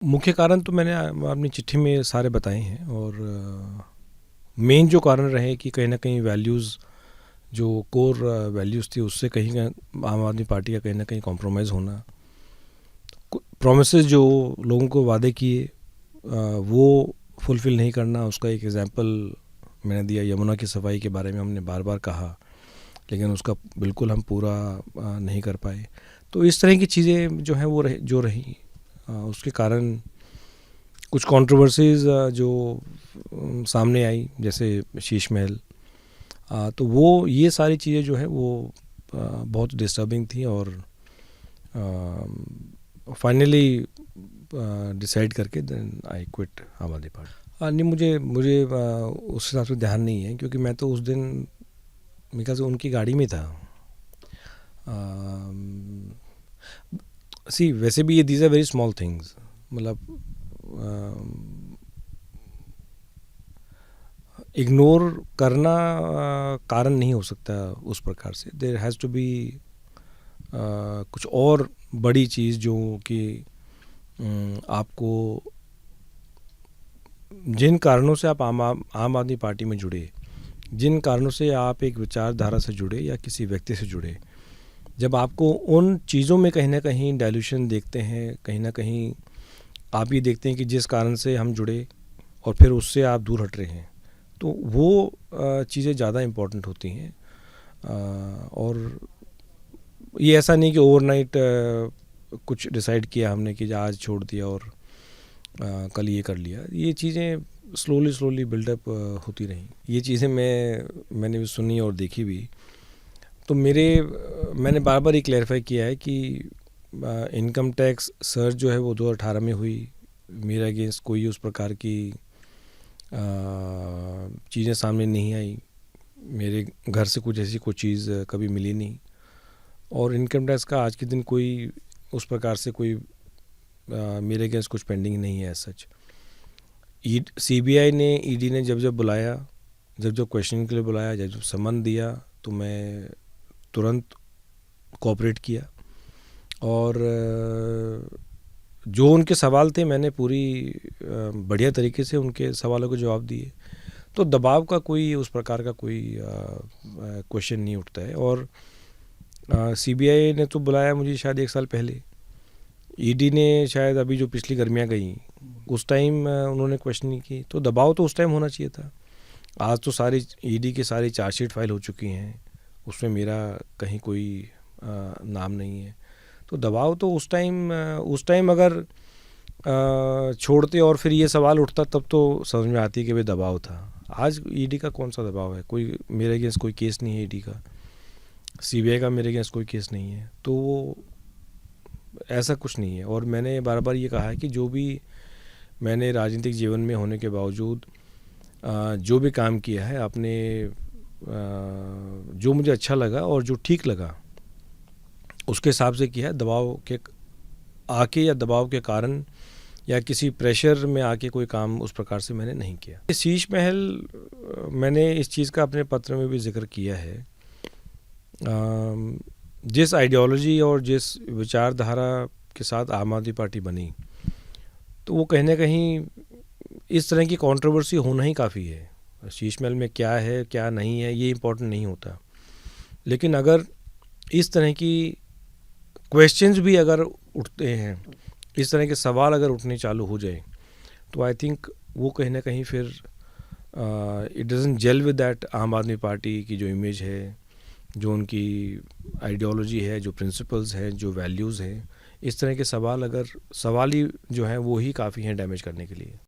मुख्य कारण तो मैंने अपनी चिट्ठी में सारे बताए हैं और मेन जो कारण रहे कि कहीं ना कहीं वैल्यूज़ जो कोर वैल्यूज़ थी उससे कहीं आम आदमी पार्टी का कहीं ना कहीं कॉम्प्रोमाइज़ होना, प्रोमिसेस जो लोगों को वादे किए वो फुलफ़िल नहीं करना। उसका एक एग्जांपल मैंने दिया, यमुना की सफाई के बारे में हमने बार बार कहा लेकिन उसका बिल्कुल हम पूरा नहीं कर पाए। तो इस तरह की चीज़ें जो हैं वो जो रही उसके कारण कुछ कंट्रोवर्सीज़ जो सामने आई, जैसे शीश महल, तो वो ये सारी चीज़ें जो है वो बहुत डिस्टर्बिंग थी और फाइनली डिसाइड करके देन आई क्विट आम आदमी पार्टी। नहीं, मुझे उस हिसाब से ध्यान नहीं है क्योंकि मैं तो उस दिन मेरे ख्याल से उनकी गाड़ी में था। सी वैसे भी ये these are very small things, मतलब इग्नोर करना कारण नहीं हो सकता उस प्रकार से। देयर हैज़ टू बी कुछ और बड़ी चीज़ जो कि आपको, जिन कारणों से आप आम आदमी पार्टी में जुड़े, जिन कारणों से आप एक विचारधारा से जुड़े या किसी व्यक्ति से जुड़े, जब आपको उन चीज़ों में कहीं ना कहीं डाइल्यूशन देखते हैं, कहीं ना कहीं आप ये देखते हैं कि जिस कारण से हम जुड़े और फिर उससे आप दूर हट रहे हैं, तो वो चीज़ें ज़्यादा इम्पोर्टेंट होती हैं। और ये ऐसा नहीं कि ओवरनाइट कुछ डिसाइड किया हमने कि आज छोड़ दिया और कल ये कर लिया। ये चीज़ें स्लोली बिल्डअप होती रहीं। ये चीज़ें मैंने भी सुनी और देखी भी। तो मैंने बार बार ये क्लैरिफाई किया है कि इनकम टैक्स सर्च जो है वो 2018 में हुई। मेरे अगेंस्ट कोई उस प्रकार की चीज़ें सामने नहीं आई, मेरे घर से कुछ ऐसी कोई चीज़ कभी मिली नहीं, और इनकम टैक्स का आज के दिन कोई उस प्रकार से कोई मेरे अगेंस्ट कुछ पेंडिंग नहीं है सच। सीबीआई ने, ईडी ने जब बुलाया, जब क्वेश्चन के लिए बुलाया, जब समन दिया, तो मैं तुरंत कोऑपरेट किया और जो उनके सवाल थे मैंने पूरी बढ़िया तरीके से उनके सवालों के जवाब दिए। तो दबाव का कोई उस प्रकार का कोई क्वेश्चन नहीं उठता है। और सीबीआई ने तो बुलाया मुझे शायद 1 साल पहले, ईडी ने शायद अभी जो पिछली गर्मियाँ गई उस टाइम उन्होंने क्वेश्चन नहीं की। तो दबाव तो उस टाइम होना चाहिए था। आज तो सारी ईडी की सारी चार्जशीट फाइल हो चुकी हैं, उसमें मेरा कहीं कोई नाम नहीं है। तो दबाव तो उस टाइम अगर छोड़ते और फिर ये सवाल उठता तब तो समझ में आती कि भाई दबाव था। आज ईडी का कौन सा दबाव है? कोई मेरे अगेंस्ट कोई केस नहीं है ईडी का, सीबीआई का मेरे अगेंस्ट कोई केस नहीं है, तो वो ऐसा कुछ नहीं है। और मैंने बार बार ये कहा है कि जो भी मैंने राजनीतिक जीवन में होने के बावजूद जो भी काम किया है, आपने जो मुझे अच्छा लगा और जो ठीक लगा उसके हिसाब से किया है। दबाव के आके या दबाव के कारण या किसी प्रेशर में आके कोई काम उस प्रकार से मैंने नहीं किया। शीश महल, मैंने इस चीज़ का अपने पत्र में भी जिक्र किया है। जिस आइडियोलॉजी और जिस विचारधारा के साथ आम आदमी पार्टी बनी, तो वो कहीं ना कहीं इस तरह की कंट्रोवर्सी होना ही काफ़ी है। शीश महल में क्या है क्या नहीं है ये इम्पोर्टेंट नहीं होता, लेकिन अगर इस तरह की क्वेश्चंस भी अगर उठते हैं, इस तरह के सवाल अगर उठने चालू हो जाए, तो आई थिंक वो कहीं ना कहीं फिर it doesn't gel with that Aam Aadmi party की जो इमेज है, जो उनकी आइडियोलॉजी है, जो प्रिंसिपल्स हैं, जो वैल्यूज़ हैं। इस तरह के सवाल ही जो हैं वो ही काफ़ी हैं डैमेज करने के लिए।